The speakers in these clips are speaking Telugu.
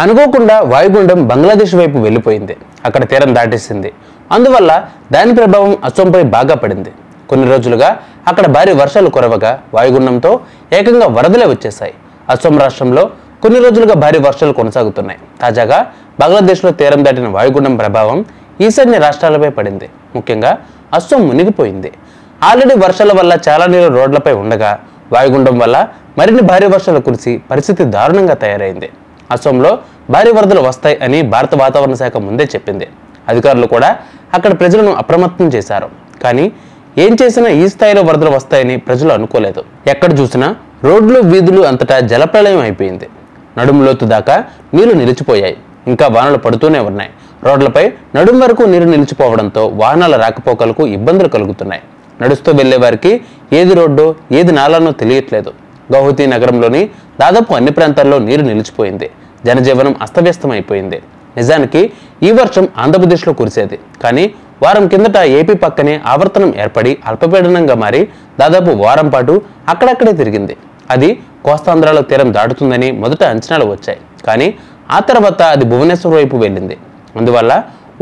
అనుకోకుండా వాయుగుండం బంగ్లాదేశ్ వైపు వెళ్లిపోయింది. అక్కడ తీరం దాటేసింది. అందువల్ల దాని ప్రభావం అసోంపై బాగా పడింది. కొన్ని రోజులుగా అక్కడ భారీ వర్షాలు కురవగా వాయుగుండంతో ఏకంగా వరదలే వచ్చేశాయి. అసోం రాష్ట్రంలో కొన్ని రోజులుగా భారీ వర్షాలు కొనసాగుతున్నాయి. తాజాగా బంగ్లాదేశ్లో తీరం దాటిన వాయుగుండం ప్రభావం ఈశాన్య రాష్ట్రాలపై పడింది. ముఖ్యంగా అసోం మునిగిపోయింది. ఆల్రెడీ వర్షాల వల్ల చాలా నీరు రోడ్లపై ఉండగా వాయుగుండం వల్ల మరిన్ని భారీ వర్షాలు కురిసి పరిస్థితి దారుణంగా తయారైంది. అసోంలో భారీ వరదలు వస్తాయి అని భారత వాతావరణ శాఖ ముందే చెప్పింది. అధికారులు కూడా అక్కడ ప్రజలను అప్రమత్తం చేశారు. కానీ ఏం చేసినా ఈ స్థాయిలో వరదలు వస్తాయని ప్రజలు అనుకోలేదు. ఎక్కడ చూసినా రోడ్లు వీధులు అంతటా జలప్రళయం అయిపోయింది. నడుము లోతు దాకా నీళ్లు నిలిచిపోయాయి. ఇంకా వానలు పడుతూనే ఉన్నాయి. రోడ్లపై నడుము వరకు నీరు నిలిచిపోవడంతో వాహనాల రాకపోకలకు ఇబ్బందులు కలుగుతున్నాయి. నడుస్తూ వెళ్లే వారికి ఏది రోడ్డో ఏది నాలానో తెలియట్లేదు. గౌహతి నగరంలోని దాదాపు అన్ని ప్రాంతాల్లో నీరు నిలిచిపోయింది. జనజీవనం అస్తవ్యస్తమైపోయింది. నిజానికి ఈ వర్షం ఆంధ్రప్రదేశ్లో కురిసేది. కానీ వారం కిందట ఏపీ పక్కనే ఆవర్తనం ఏర్పడి అల్పపీడనంగా మారి దాదాపు వారం పాటు అక్కడక్కడే తిరిగింది. అది కోస్తాంధ్రాలో తీరం దాటుతుందని మొదట అంచనాలు వచ్చాయి. కానీ ఆ తర్వాత అది భువనేశ్వర్ వైపు వెళ్ళింది. అందువల్ల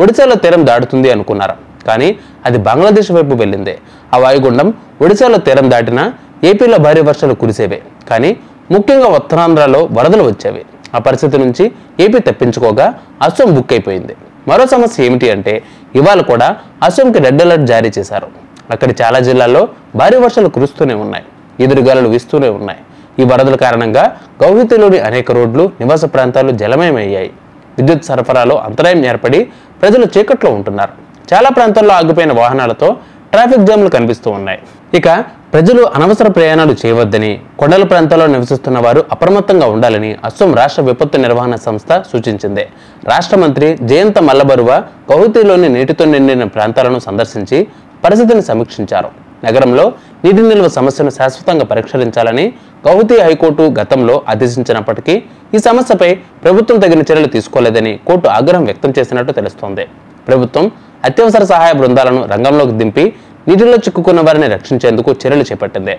ఒడిశాలో తీరం దాటుతుంది అనుకున్నారు. కానీ అది బంగ్లాదేశ్ వైపు వెళ్ళింది. ఆ వాయుగుండం ఒడిశాలో తీరం దాటినా ఏపీలో భారీ వర్షాలు కురిసేవే. కానీ ముఖ్యంగా ఉత్తరాంధ్రలో వరదలు వచ్చేవి. ఆ పరిస్థితి నుంచి ఏపీ తప్పించుకోగా అసోం బుక్ అయిపోయింది. మరో సమస్య ఏమిటి అంటే ఇవాళ కూడా అసోంకి రెడ్ అలర్ట్ జారీ చేశారు. అక్కడి చాలా జిల్లాల్లో భారీ వర్షాలు కురుస్తూనే ఉన్నాయి. ఎదురుగాలులు వీస్తూనే ఉన్నాయి. ఈ వరదల కారణంగా గౌహతిలోని అనేక రోడ్లు నివాస ప్రాంతాలు జలమయమయ్యాయి. విద్యుత్ సరఫరాలో అంతరాయం ఏర్పడి ప్రజలు చీకట్లో ఉంటున్నారు. చాలా ప్రాంతాల్లో ఆగిపోయిన వాహనాలతో ట్రాఫిక్ జామ్లు కనిపిస్తూ ఉన్నాయి. ఇక ప్రజలు అనవసర ప్రయాణాలు చేయవద్దని, కొండల ప్రాంతాల్లో నివసిస్తున్న వారు అప్రమత్తంగా ఉండాలని అసోం రాష్ట్ర విపత్తు నిర్వహణ సంస్థ సూచించింది. రాష్ట్ర మంత్రి జయంత మల్లబరువా గౌహతిలోని నీటితో నిండిన ప్రాంతాలను సందర్శించి పరిస్థితిని సమీక్షించారు. నగరంలో నీటి నిల్వ సమస్యను శాశ్వతంగా పరిష్కరించాలని గౌహతి హైకోర్టు గతంలో ఆదేశించినప్పటికీ ఈ సమస్యపై ప్రభుత్వం తగిన చర్యలు తీసుకోలేదని కోర్టు ఆగ్రహం వ్యక్తం చేసినట్టు తెలుస్తోంది. ప్రభుత్వం అత్యవసర సహాయ బృందాలను రంగంలోకి దింపి నీటిలో చిక్కుకున్న వారిని రక్షించేందుకు చర్యలు చేపట్టింది.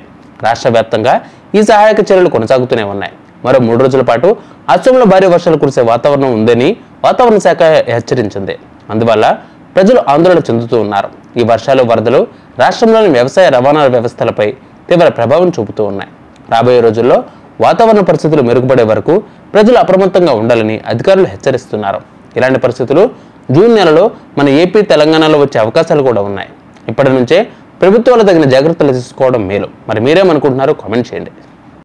రాష్ట్ర వ్యాప్తంగా ఈ సహాయక చర్యలు కొనసాగుతూనే ఉన్నాయి. మరో 3 రోజుల పాటు అసోంలో భారీ వర్షాలు కురిసే వాతావరణం ఉందని వాతావరణ శాఖ హెచ్చరించింది. అందువల్ల ప్రజలు ఆందోళన చెందుతూ ఉన్నారు. ఈ వర్షాలు వరదలు రాష్ట్రంలోని వ్యవసాయ రవాణా వ్యవస్థలపై తీవ్ర ప్రభావం చూపుతూ ఉన్నాయి. రాబోయే రోజుల్లో వాతావరణ పరిస్థితులు మెరుగుపడే వరకు ప్రజలు అప్రమత్తంగా ఉండాలని అధికారులు హెచ్చరిస్తున్నారు. ఇలాంటి పరిస్థితులు జూన్ నెలలో మన ఏపీ తెలంగాణలో వచ్చే అవకాశాలు కూడా ఉన్నాయి. ఇప్పటి నుంచే ప్రభుత్వాలు తగిన జాగ్రత్తలు తీసుకోవడం మేలు. మరి మీరేమనుకుంటున్నారో కామెంట్ చేయండి.